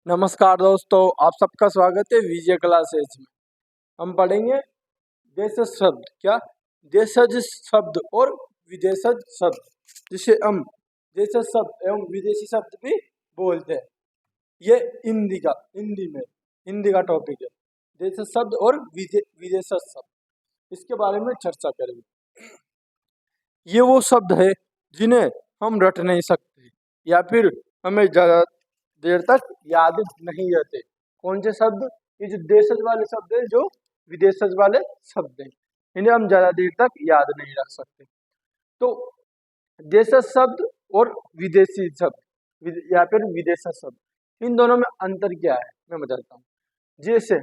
नमस्कार दोस्तों, आप सबका स्वागत है विजय क्लासेज में। हम पढ़ेंगे देशज शब्द। क्या देशज शब्द और विदेशज शब्द, जिसे हम देशज शब्द एवं विदेशी शब्द भी बोलते हैं। ये हिंदी का टॉपिक है, देशज शब्द और विदेशज शब्द। इसके बारे में चर्चा करेंगे। ये वो शब्द है जिन्हें हम रट नहीं सकते या फिर हमें ज्यादा देर तक याद नहीं रहते। कौन से शब्द? ये जो देशज वाले शब्द है, जो विदेशज वाले शब्द हैं, इन्हें हम ज्यादा देर तक याद नहीं रख सकते। तो देशज शब्द और विदेशी शब्द या फिर विदेशज शब्द, इन दोनों में अंतर क्या है मैं बताता हूँ। जैसे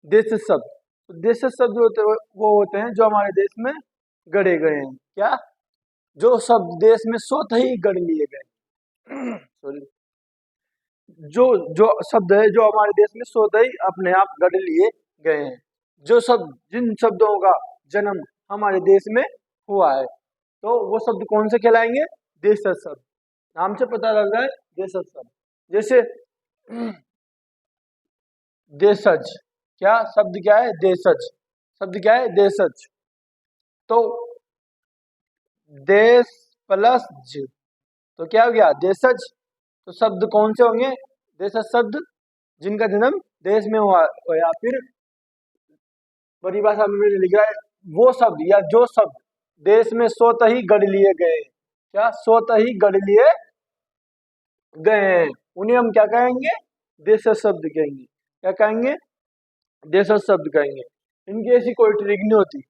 देशज शब्द, तो देशज शब्द वो होते हैं जो हमारे देश में गढ़े गए हैं। क्या? जो शब्द देश में स्वतः ही गढ़ लिए गए सॉरी जो जो शब्द है जो हमारे देश में स्वतः ही अपने आप गढ़ लिए गए हैं। जो शब्द, जिन शब्दों का जन्म हमारे देश में हुआ है, तो वो शब्द कौन से कहलाएंगे? देशज शब्द। नाम से पता लग रहा है, देशज शब्द। जैसे देशज, क्या शब्द क्या है? देशज शब्द क्या है? देशज। तो देश प्लस ज, तो क्या हो गया? देशज। तो शब्द कौन से होंगे? देशज शब्द जिनका जन्म देश में हुआ, या फिर परिभाषा में लिख रहा है वो शब्द या जो शब्द देश में स्वतः ही गढ़ लिए गए। क्या? स्वतः ही गढ़ लिए गए हैं, उन्हें हम क्या कहेंगे? देशज शब्द कहेंगे। क्या कहेंगे? देशज शब्द कहेंगे। इनकी ऐसी कोई ट्रिक नहीं होती,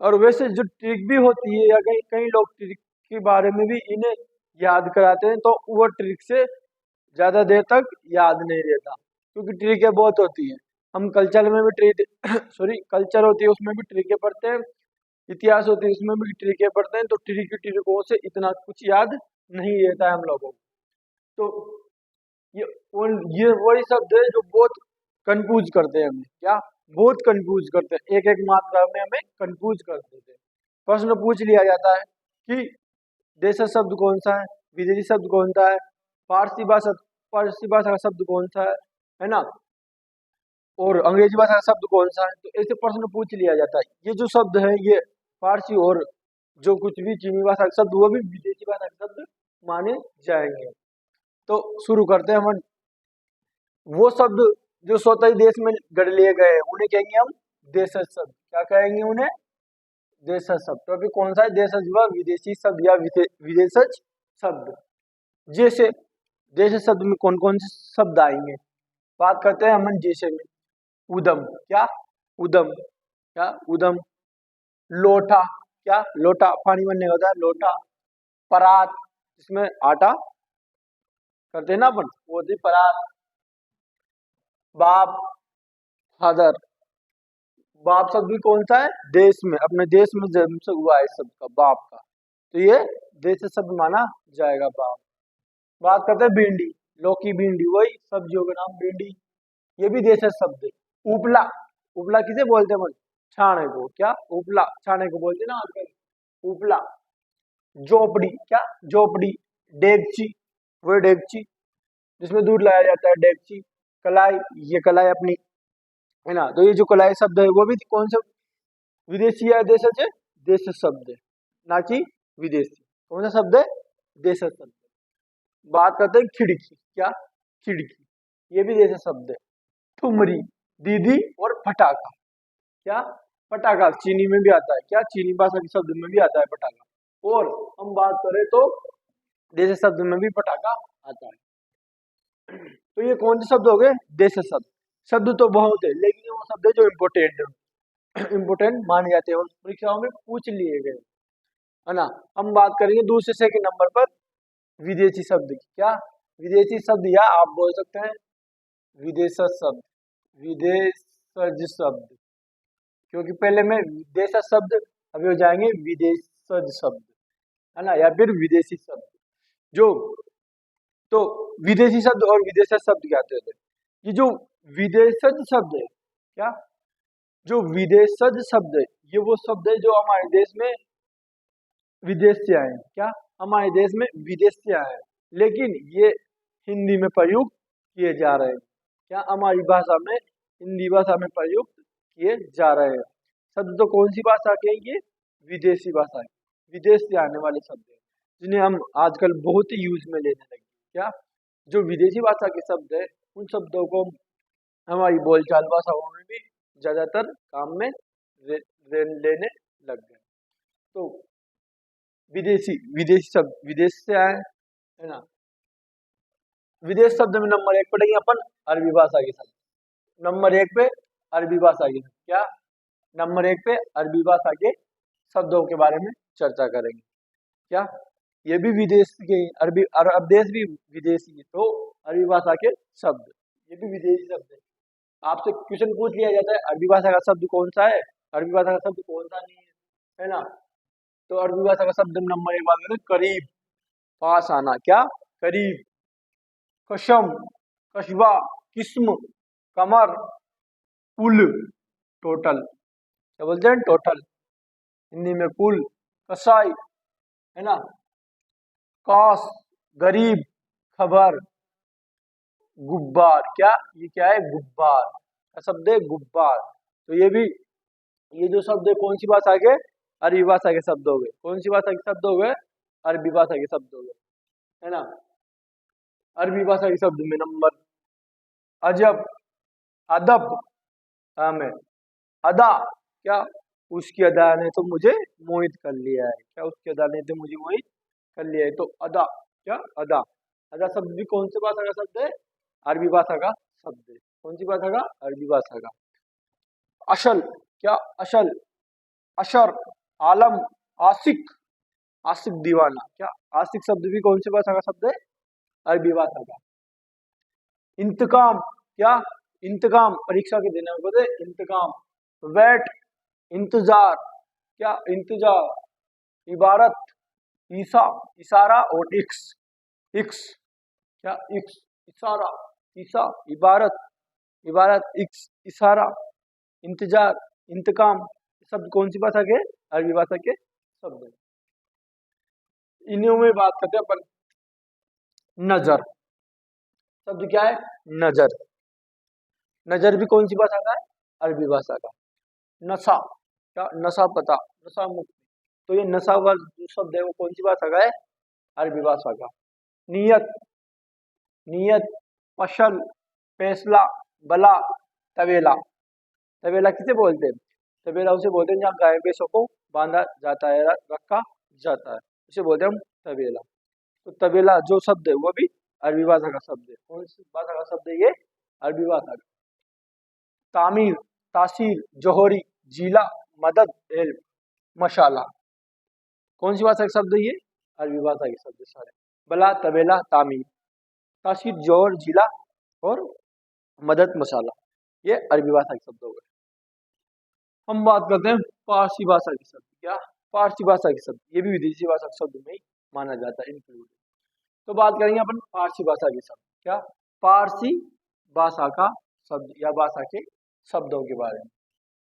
और वैसे जो ट्रिक भी होती है, या कई कई लोग ट्रिक के बारे में भी इन्हें याद कराते हैं, तो वो ट्रिक से ज्यादा देर तक याद नहीं रहता, क्योंकि ट्रिकें बहुत होती है। हम कल्चर में भी ट्रिक कल्चर होती है, उसमें भी ट्रिकें पढ़ते हैं। इतिहास होती है, उसमें भी ट्रिकें पढ़ते हैं। तो ट्रिकों से इतना कुछ याद नहीं रहता है हम लोगों को। तो ये वही शब्द है जो बहुत कंफ्यूज करते हैं हमें। क्या? बहुत कंफ्यूज करते हैं, एक एक मात्रा में हमें कंफ्यूज कर देते हैं। प्रश्न पूछ लिया जाता है कि देशज शब्द कौन सा है, विदेशी शब्द कौन सा है, फारसी भाषा का शब्द कौन सा है ना, और अंग्रेजी भाषा का शब्द कौन सा है। तो ऐसे प्रश्न पूछ लिया जाता है। ये जो शब्द है, ये फारसी और जो कुछ भी चीनी भाषा के शब्द, वो भी विदेशी भाषा के शब्द माने जाएंगे। तो शुरू करते हैं हम। वो शब्द जो स्वतः ही देश में गढ़ लिए गए, उन्हें कहेंगे हम देशज शब्द। क्या कहेंगे उन्हें? देशज शब्द। तो अभी कौन सा है? देशज व विदेशी शब्द या विदेशज शब्द। जैसे देशज शब्द में कौन कौन से शब्द आएंगे, बात करते हैं हम। जैसे में उदम। क्या? उदम। क्या? उदम। लोटा। क्या? लोटा पानी भरने का होता है, लोटा। परात, जिसमें आटा करते हैं ना अपन, वो होती परात। बाप, फादर। बाप शब्द भी कौन सा है? देश में, अपने देश में जन्म से हुआ है शब्द का, बाप का, तो ये देश शब्द माना जाएगा, बाप। बात करते हैं भिंडी, लौकी, भिंडी, वही सब्जियों का नाम भिंडी, ये भी देश शब्द है। उपला। उपला किसे बोलते हैं? छाने को। क्या? उपला छाने को बोलते हैं ना आजकल, उपला। झोपड़ी। क्या? झोपड़ी। डेगची, वो डेगची जिसमें दूध लाया जाता है, डेगची। कलाई, ये कलाई अपनी, है ना। तो ये जो कलाई शब्द है, वो भी कौन सा विदेशी या देशज है? देश शब्द है, ना कि विदेशी। कौन सा शब्द है? देश शब्द। बात करते हैं खिड़की। क्या? खिड़की, ये भी देश शब्द है। ठुमरी, दीदी और पटाखा। क्या? पटाखा चीनी में भी आता है। क्या? चीनी भाषा के शब्द में भी आता है पटाखा। और हम बात करें तो देश शब्द में भी पटाखा आता है। तो ये कौन से शब्द हो गए? देश शब्द। शब्द तो बहुत है, लेकिन वो शब्द है जो इम्पोर्टेंट माने जाते हैं और परीक्षाओं में पूछ लिए गए, है ना। हम बात करेंगे दूसरे से के नंबर पर विदेशी शब्द की। क्या? विदेशी शब्द, या आप बोल सकते हैं विदेशज शब्द, विदेशज शब्द, क्योंकि पहले में देशज शब्द, अभी हो जाएंगे विदेशज शब्द, है ना, या फिर विदेशी शब्द। जो तो विदेशी शब्द और विदेशज शब्द क्या होते हैं? ये जो विदेशज शब्द है, क्या? जो विदेशज शब्द है, ये वो शब्द है जो हमारे देश में विदेश से आए, क्या हमारे देश में विदेश से आए, लेकिन ये हिंदी में प्रयुक्त किए जा रहे हैं, क्या हमारी भाषा में हिंदी भाषा में प्रयुक्त किए जा रहे हैं। शब्द तो कौन सी भाषा के हैं ये, विदेशी भाषा है, विदेश से आने वाले शब्द हैं, जिन्हें हम आजकल बहुत ही यूज में लेने लगे। क्या जो विदेशी भाषा के शब्द है उन शब्दों को हमारी बोलचाल भाषाओं में भी ज्यादातर काम में लेने लग गए। तो विदेशी विदेशी शब्द विदेश से आए, है ना। विदेश शब्द में नंबर 1 पढ़ेंगे अपन अरबी भाषा के शब्द, नंबर 1 पे अरबी भाषा के शब्द, क्या नंबर 1 पे अरबी भाषा के शब्दों के बारे में चर्चा करेंगे। क्या ये भी विदेश के अरबी, अरब देश भी विदेशी है, तो अरबी भाषा के शब्द ये भी विदेशी शब्द है। आपसे क्वेश्चन पूछ लिया जाता है अरबी भाषा का शब्द कौन सा है, अरबी भाषा का शब्द कौन सा नहीं है ना। तो अरबी भाषा का शब्द नंबर 1 बात करें, करीब, पास आना, क्या करीब, कसम, कस्बा, किस्म, कमर, पुल, टोटल, क्या बोलते हैं टोटल, हिंदी में पुल, कसाई, है ना, कास, गरीब, खबर, गुब्बार, क्या ये क्या है गुब्बार का शब्द है गुब्बार। तो ये भी, ये जो शब्द है कौन सी भाषा के, अरबी भाषा के शब्द हो गए, कौन सी भाषा के शब्द हो गए, अरबी भाषा के शब्द हो गए, है ना। अरबी भाषा के शब्द में नंबर, अजब, अदब, में अदा, क्या उसकी अदा ने तो मुझे मोहित कर लिया है, क्या उसकी अदा ने तो मुझे मोहित कर लिया है, तो अदा, क्या अदा, अदा शब्द भी कौन सी भाषा का शब्द है, अरबी भाषा का शब्द है, कौन सी भाषा का, अरबी भाषा का। अशल, क्या अशल, अशर, आलम, आशिक, आशिक दीवाना, क्या आशिक शब्द भी कौन सी भाषा का शब्द है, अरबी भाषा का। इंतकाम, क्या इंतकाम, परीक्षा के दिन बोलते इंतकाम। वेट, इंतजार, क्या इंतजार, इबारत, ईसा, इशारा, और इक्स, इक्स, क्या इक्स, इशारा, ईसा, इबारत, इबारत, इक्स, इशारा, इंतजार, इंतकाम, शब्द कौन सी भाषा के, अरबी भाषा के शब्द। इन्हीं में बात करते हैं अपन नजर, शब्द क्या है नजर, नजर भी कौन सी भाषा का है, अरबी भाषा का। नशा, क्या नशा पता, नशा मुक्ति, तो ये नशा का जो शब्द है वो कौन सी भाषा का है, अरबी भाषा का। नियत, नियत, पशल, फैसला, बला, तवेला, तवेला किसे बोलते हैं, तवेला उसे बोलते हैं जहाँ गाय भैंसों को बांधा जाता है, रखा जाता है, उसे बोलते हैं हम तवेला। तो तवेला जो शब्द है वो भी अरबी भाषा का शब्द है, कौन सी भाषा का शब्द है ये, अरबी भाषा का। तामीर, तासीर, जौहरी, जिला, मदद, हेल्प, मशाला, कौन सी भाषा के शब्द है ये, अरबी भाषा के शब्द सारे। बला, तबेला, तामीर, तासीर, जौहर, जिला और मदद, मसाला, ये अरबी भाषा के शब्द हो गए। हम बात करते हैं पारसी भाषा के शब्द, क्या पारसी भाषा के शब्द, ये भी विदेशी भाषा के शब्द में ही माना जाता है इंक्लूड। तो बात करेंगे अपन पारसी भाषा के शब्द, क्या पारसी भाषा का शब्द या भाषा के शब्दों के बारे में,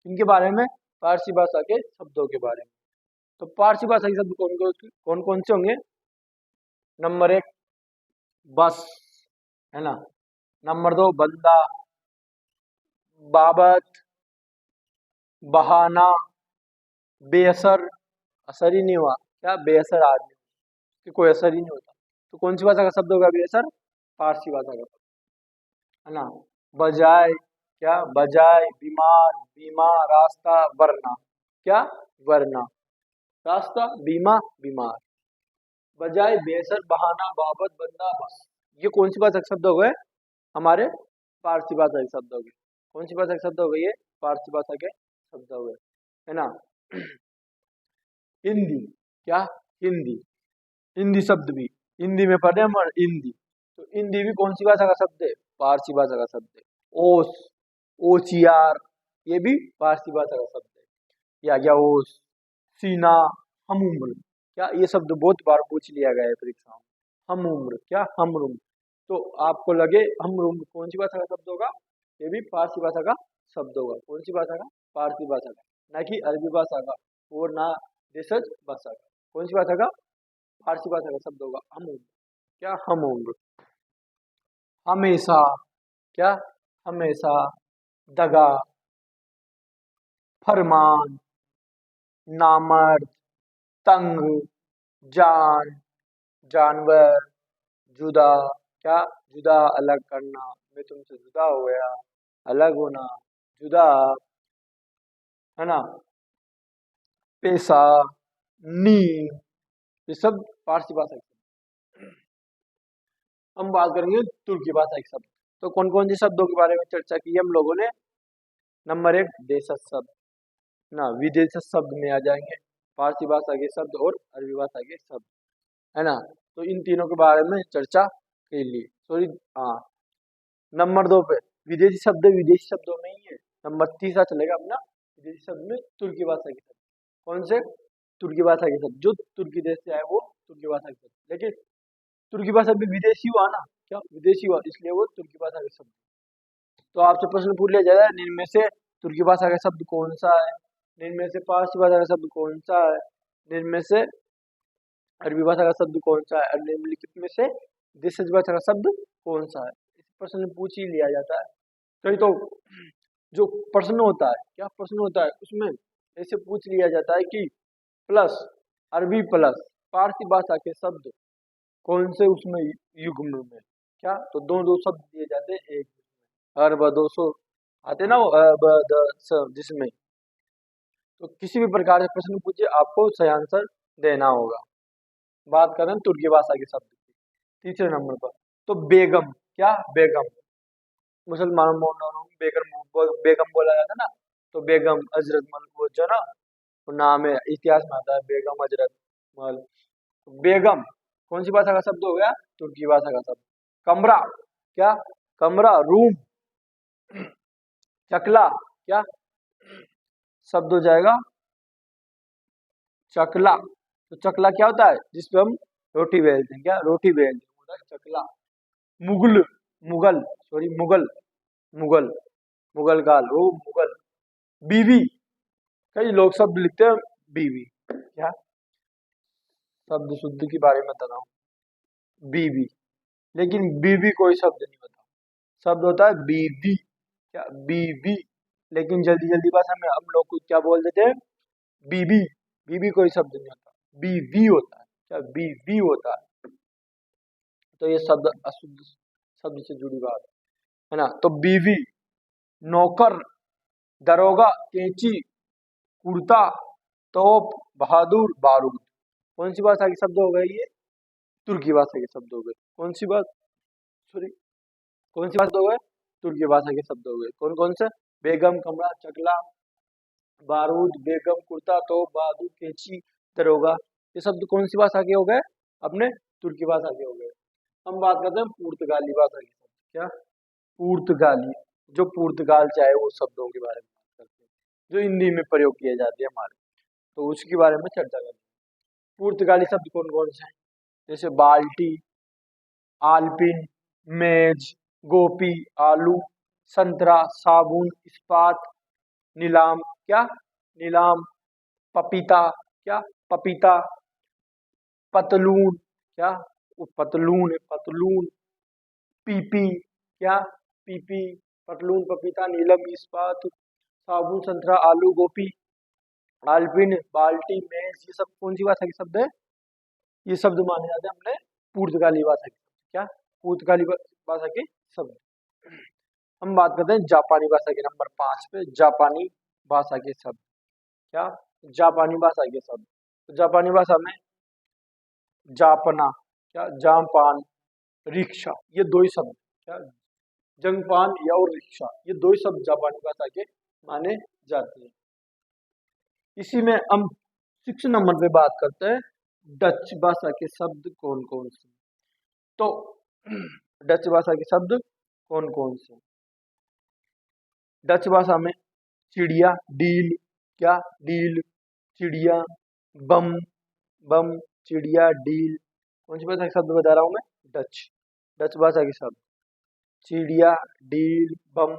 इनके बारे में, पारसी भाषा के शब्दों के बारे में। तो पारसी भाषा के शब्द कौन कौन से होंगे, नंबर 1 बस, है ना, नंबर 2 बंदा, बाबत, बहाना, बेअसर, असर ही नहीं हुआ, क्या बेअसर आदमी कि कोई असर ही नहीं होता, तो कौन सी भाषा का शब्द होगा बेअसर, पारसी भाषा का शब्द, है ना। बजाय, क्या बजाय, बीमार, बीमा, रास्ता, वरना, क्या वरना, रास्ता, बीमा, बीमार, बजाय, बेअसर, बहाना, बाबत, बंदा, बस, ये कौन सी भाषा के शब्द हो गए, हमारे पारसी भाषा के शब्द हो गए। कौन सी भाषा के शब्द हो गए ये, पारसी भाषा के शब्द हो गए, है ना। हिंदी, क्या हिंदी, हिंदी शब्द भी हिंदी में पढ़े हम, हिंदी, तो हिंदी भी कौन सी भाषा का शब्द है, पारसी भाषा का शब्द है। ओस, ओचियार, ये भी पारसी भाषा का शब्द है। या क्या ओस, सीना, हम उम्र, क्या ये शब्द बहुत बार पूछ लिया गया है परीक्षा में, हम उम्र, क्या हम उम्र, तो आपको लगे हम उम्र कौन सी भाषा का शब्द होगा, ये भी पारसी भाषा का शब्द होगा, कौन सी भाषा का, पारसी भाषा का, ना कि अरबी भाषा का और ना देशज भाषा का। कौन सी भाषा का? फारसी भाषा का शब्द होगा हम। क्या? हम उम्र। हमेशा। क्या? हमेशा। दगा। फरमान। नामर्द। तंग। जान। जानवर। जुदा। क्या? जुदा, अलग करना, मैं तुमसे जुदा हो गया, अलग होना, जुदा, है ना। पेशा। नींद। ये सब फारसी भाषा के। हम बात करेंगे तुर्की भाषा के शब्द। तो कौन कौन से शब्दों के बारे में चर्चा की हम लोगों ने? नंबर 1 देशज शब्द ना, विदेश शब्द में आ जाएंगे फारसी भाषा के शब्द और अरबी भाषा के शब्द, है ना। तो इन तीनों के बारे में चर्चा के लिए सॉरी, हाँ। नंबर 2 पे विदेशी शब्द विदेशी शब्दों में ही है। नंबर तीसरा चलेगा अपना विदेशी शब्द में तुर्की भाषा के शब्द। कौन से? तुर्की भाषा के शब्द, जो तुर्की देश से आए वो तुर्की भाषा के शब्द। लेकिन तुर्की भाषा भी विदेशी हुआ ना, क्या विदेशी हुआ, इसलिए वो तुर्की भाषा के शब्द। तो आपसे प्रश्न पूछ लिया जाएगा निम्न में से तुर्की भाषा का शब्द कौन सा है, निम्न में से फारसी भाषा का शब्द कौन सा है, निम्न में से अरबी भाषा का शब्द कौन सा है, और निम्नलिखित में से देशज भाषा का शब्द कौन सा है। इस प्रश्न पूछ ही लिया जाता है। तो जो प्रश्न होता है, क्या प्रश्न होता है उसमें ऐसे पूछ लिया जाता है कि प्लस अरबी प्लस फारसी भाषा के शब्द कौन से उसमें युग्म में, क्या तो दो शब्द दिए जाते हैं एक अरब 200 आते ना वो जिसमें। तो किसी भी प्रकार से प्रश्न पूछिए आपको सही आंसर देना होगा। बात करें तुर्की भाषा के शब्द की तीसरे नंबर पर, तो बेगम। क्या? बेगम। मुसलमानों में बेगम बोला जाता है ना, तो बेगम हजरत महल वो जो ना वो नाम है, इतिहास में आता है बेगम हजरत महल। बेगम कौन सी भाषा का शब्द हो गया? तुर्की भाषा का शब्द। कमरा। क्या? कमरा, रूम। चकला। क्या शब्द हो जाएगा? चकला। तो चकला क्या होता है? जिसपे हम रोटी बेलते हैं, क्या रोटी बेलते हैं, होता है चकला। मुगल। मुगल सॉरी मुगल। मुगल। मुगल काल, वो मुगल। बीवी। कई लोग शब्द लिखते हैं बीवी। क्या? शब्द शुद्ध के बारे में बता रहा हूँ, बीवी। लेकिन बीवी कोई शब्द नहीं होता, शब्द होता है बीवी। क्या? बीवी। लेकिन जल्दी जल्दी भाषा में हम लोग को क्या बोल देते हैं? बीबी। बीबी कोई शब्द नहीं होता, बीवी होता है। क्या? बीवी होता है। तो ये शब्द अशुद्ध शब्द से जुड़ी बात है ना। तो बीवी, नौकर, दरोगा, कैंची, कुर्ता, तोप, बहादुर, बारूद। कौन सी भाषा के शब्द हो गए ये? तुर्की भाषा के शब्द हो गए। कौन सी बात सॉरी कौन सी भाषा हो गए? तुर्की भाषा के शब्द हो गए। कौन कौन से? बेगम, कमरा, चकला, बारूद, बेगम, कुर्ता, तोप, बहादुर, कैंची, दरोगा। ये शब्द कौन सी भाषा के हो गए? अपने तुर्की भाषा के हो गए। हम बात करते हैं पुर्तगाली भाषा की शब्द। क्या? पुर्तगाली, जो पुर्तगाल से आए वो शब्दों के बारे में बात करते हैं, जो हिंदी में प्रयोग किए जाते हैं हमारे, तो उसके बारे में चर्चा करते हैं। पुर्तगाली शब्द कौन कौन से हैं? जैसे बाल्टी, आलपिन, मेज, गोपी, आलू, संतरा, साबुन, इस्पात, नीलाम। क्या? नीलाम। पपीता। क्या? पपीता। पतलून। क्या? वो पतलून है, पतलून। पीपी। क्या? पीपी। पतलून, पपीता, नीलम, इस्पात, साबुन, संतरा, आलू, गोपी, आलपिन, बाल्टी, मेज। ये सब कौन सी भाषा के शब्द है? ये शब्द माने जाते हैं हमने पुर्तगाली भाषा के। क्या? पुर्तगाली भाषा के शब्द। हम बात करते हैं जापानी भाषा के नंबर 5 पे, जापानी भाषा के शब्द। क्या? जापानी भाषा के शब्द। तो जापानी भाषा में जापना। क्या? जापान, रिक्शा, ये दो ही शब्द। क्या? जंगपान या और रिक्शा, ये दो ही शब्द जापानी भाषा के माने जाते हैं। इसी में हम 6 नंबर पे बात करते हैं डच भाषा के शब्द कौन कौन से। तो डच भाषा के शब्द कौन कौन से? डच भाषा में चिड़िया, डील। क्या? डील, चिड़िया, बम, बम, चिड़िया, डील। कौन सी भाषा के शब्द बता रहा हूं मैं? डच। डच भाषा के शब्द चिड़िया, डील, बम,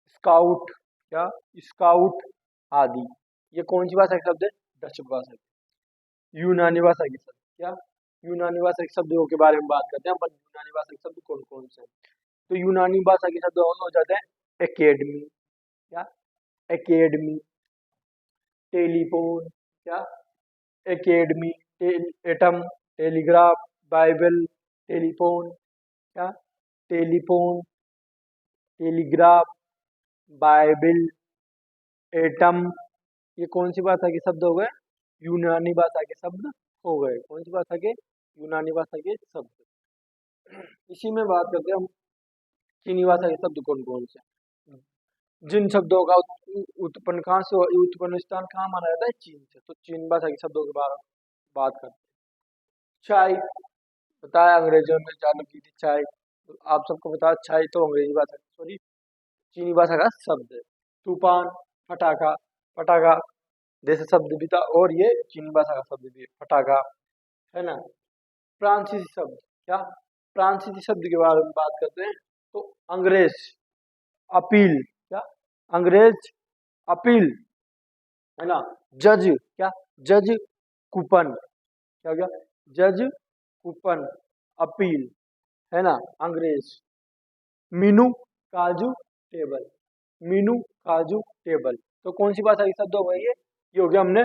स्काउट। क्या? स्काउट आदि। ये कौन सी भाषा के शब्द है? डच भाषा के। यूनानी भाषा के शब्द। क्या? यूनानी भाषा के शब्दों के बारे में बात करते हैं अपन। यूनानी भाषा के शब्द कौन कौन से हैं? तो यूनानी भाषा के शब्द हो जाते हैं एकेडमी। क्या? एकेडमी। टेलीफोन। क्या? Academy. Atom. Telegraph. Bible. Telephone. क्या? टेलीफोन। टेलीग्राफ। बाइबल। एटम। ये कौन सी भाषा के शब्द हो गए? यूनानी भाषा के शब्द हो गए। कौन सी भाषा के? यूनानी भाषा के शब्द। इसी में बात करते हैं हम चीनी भाषा के शब्द कौन कौन से हैं। जिन शब्दों का उत्पन्न कहाँ से, उत्पन्न स्थान कहाँ माना जाता है? चीन से। तो चीन भाषा के शब्दों के बारे में बात करते हैं। चाय, बताया अंग्रेजों ने चालू की थी चाय। तो आप सबको बताया चाय तो अंग्रेजी भाषा, सॉरी, चीनी भाषा का शब्द है। तूफान। पटाखा। पटाखा जैसे शब्द भी था और ये चीनी भाषा का शब्द भी है, पटाखा, है ना। फ्रांसीसी शब्द। क्या? फ्रांसीसी शब्द के बारे में बात करते हैं। तो अंग्रेज। अपील। क्या? अंग्रेज। अपील, है ना। जज। क्या? जज। कूपन। क्या क्या? जज। कूपन। अपील, है ना। अंग्रेज। मीनू। काजू। टेबल। मीनू। काजू। टेबल। तो कौन सी भाषा के शब्द हो गए ये हो गया हमने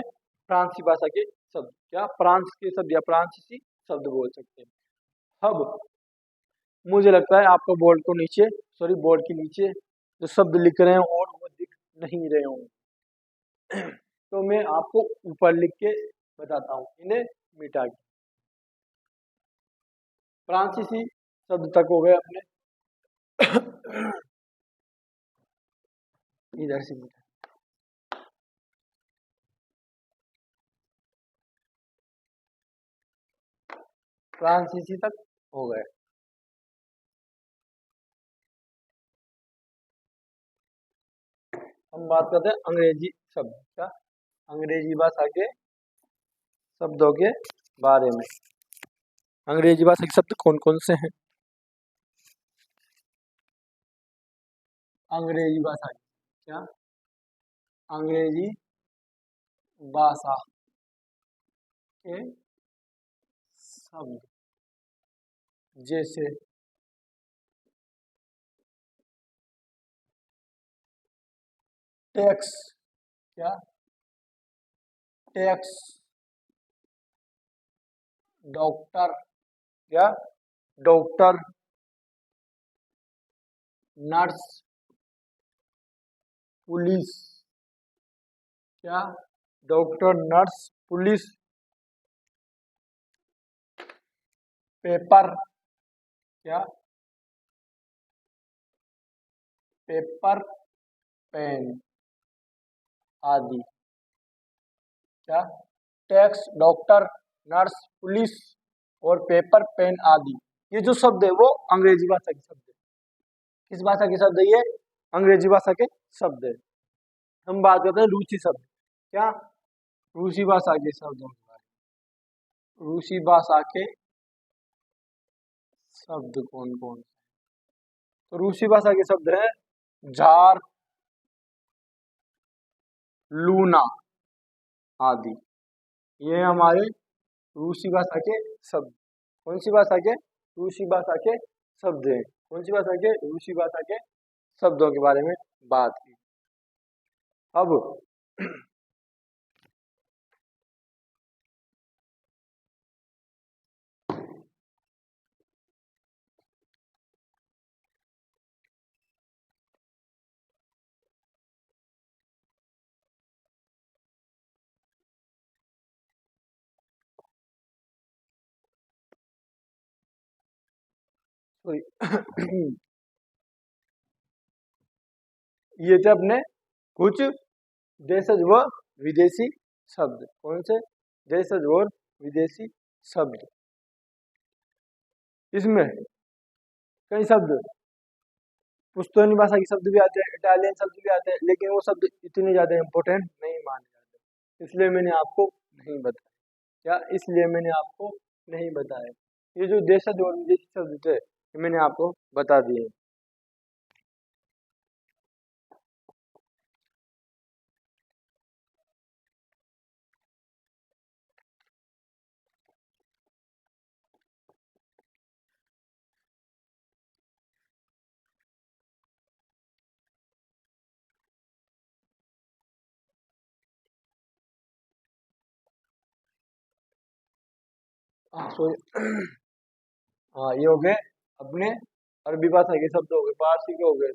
फ्रांसीसी भाषा के शब्द। क्या? फ्रांस के शब्द या फ्रांसीसी शब्द बोल सकते हैं। अब मुझे लगता है आपको बोर्ड को नीचे, सॉरी, बोर्ड के नीचे जो शब्द लिख रहे हैं और वो दिख नहीं रहे हों, तो मैं आपको ऊपर लिख के बताता हूँ, इन्हें मिटा के। फ्रांसीसी शब्द तक हो गए अपने। इधर से मिटा। फ्रांसीसी तक हो गए। हम बात करते हैं अंग्रेजी शब्द। क्या? अंग्रेजी भाषा के शब्दों के बारे में। अंग्रेजी भाषा के शब्द कौन कौन से हैं? अंग्रेजी भाषा के। क्या? अंग्रेजी भाषा के शब्द जैसे टैक्स। क्या? टैक्स। डॉक्टर। क्या? डॉक्टर। नर्स। पुलिस। क्या? Doctor, nurse, police. पेपर। क्या? पेपर। पेन आदि। क्या? टैक्स, डॉक्टर, नर्स, पुलिस और पेपर, पेन आदि। ये जो शब्द है वो अंग्रेजी भाषा के शब्द है। किस भाषा के शब्द है ये? अंग्रेजी भाषा के शब्द है। हम बात करते हैं रूसी शब्द। क्या? रूसी भाषा के शब्दों के बारे में। रूसी भाषा के शब्द कौन कौन? तो रूसी भाषा के शब्द है जार, लूना आदि। ये हमारे रूसी भाषा के शब्द। कौन सी भाषा के? रूसी भाषा के शब्द हैं। कौन सी भाषा के? रूसी भाषा के शब्दों के बारे में बात की। अब ये थे अपने कुछ देशज व विदेशी शब्द। कौन से? देशज और विदेशी शब्द। इसमें कई शब्द पुश्तैनी भाषा के शब्द भी आते हैं, इटालियन शब्द भी आते हैं, लेकिन वो शब्द इतने ज्यादा इम्पोर्टेंट नहीं माने जाते, इसलिए मैंने आपको नहीं बताया। क्या? इसलिए मैंने आपको नहीं बताया। ये जो देशज और विदेशी शब्द थे ये मैंने आपको बता दिए। सॉरी, हाँ ये हो गए अपने अरबी भाषा के शब्द हो गए, फारसी के हो गए,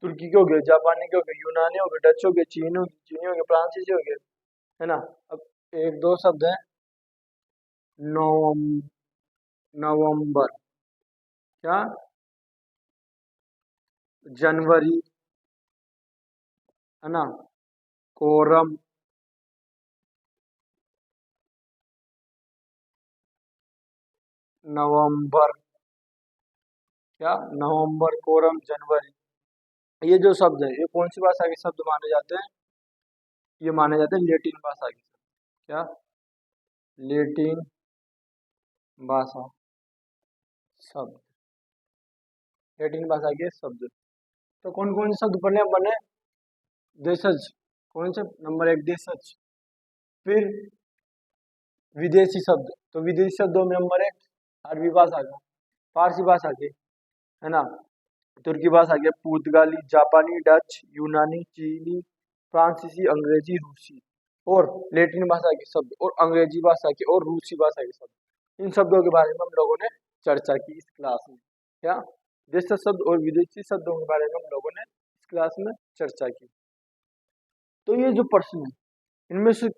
तुर्की के हो गए, जापानी के हो गए, यूनानी हो गए, डच हो गए, चीनी हो गए, फ्रांसीसी हो गए, है ना। अब एक दो शब्द हैं, नवम नवंबर, क्या, जनवरी, है ना, कोरम, नवंबर, क्या, नवंबर, कोरम, जनवरी, ये जो शब्द है ये कौन सी भाषा के शब्द माने जाते हैं? ये माने जाते हैं लेटिन भाषा के शब्द। क्या, लेटिन भाषा शब्द, लेटिन भाषा के शब्द। तो कौन कौन से शब्द बने बने? देशज, कौन से, नंबर एक देशज, फिर विदेशी शब्द, तो विदेशी शब्दों में नंबर एक अरबी भाषा का, फारसी भाषा के, है ना, तुर्की भाषा के, पुर्तगाली, जापानी, डच, यूनानी, चीनी, फ्रांसीसी, अंग्रेजी, रूसी, और लेटिन भाषा के शब्द, और अंग्रेजी भाषा के और रूसी भाषा के शब्द। इन शब्दों के बारे में हम लोगों ने चर्चा की इस क्लास में। क्या, देशी शब्द और विदेशी शब्दों के बारे में हम लोगों ने इस क्लास में चर्चा की। तो ये जो प्रश्न है, इनमें से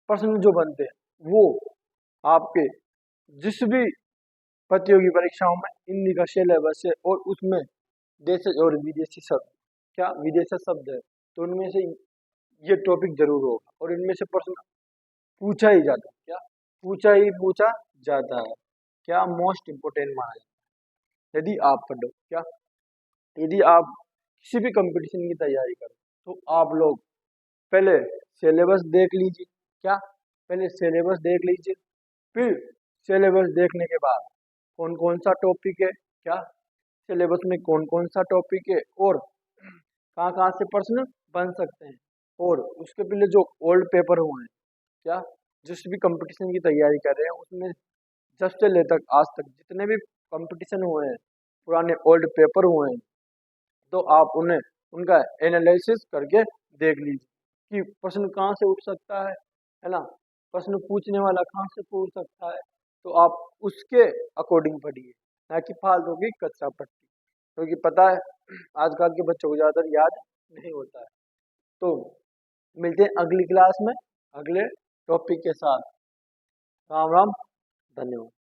प्रश्न जो बनते हैं वो आपके जिस भी प्रतियोगी परीक्षाओं में हिंदी का सिलेबस है और उसमें देशी और विदेशी शब्द, क्या विदेशी शब्द है, तो उनमें से ये टॉपिक जरूर होगा और इनमें से प्रश्न पूछा ही जाता है। क्या, पूछा जाता है। क्या, मोस्ट इम्पोर्टेंट माना जाता है। यदि आप पढ़ो, क्या, यदि आप किसी भी कंपटीशन की तैयारी करो तो आप लोग पहले सिलेबस देख लीजिए। क्या, पहले सिलेबस देख लीजिए, फिर सिलेबस देखने के बाद कौन कौन सा टॉपिक है, क्या सिलेबस में कौन कौन सा टॉपिक है और कहाँ कहाँ से प्रश्न बन सकते हैं, और उसके पहले जो ओल्ड पेपर हुए हैं, क्या जिस भी कंपटीशन की तैयारी कर रहे हैं उसमें जब से ले तक आज तक जितने भी कंपटीशन हुए हैं, पुराने ओल्ड पेपर हुए हैं, तो आप उन्हें उनका एनालिसिस करके देख लीजिए कि प्रश्न कहाँ से उठ सकता है ना, प्रश्न पूछने वाला कहाँ से पूछ सकता है, तो आप उसके अकॉर्डिंग पढ़िए, ना कि फालतू की कच्चा पट्टी, क्योंकि पता है आजकल के बच्चों को ज़्यादातर याद नहीं होता है। तो मिलते हैं अगली क्लास में अगले टॉपिक के साथ। राम राम, धन्यवाद।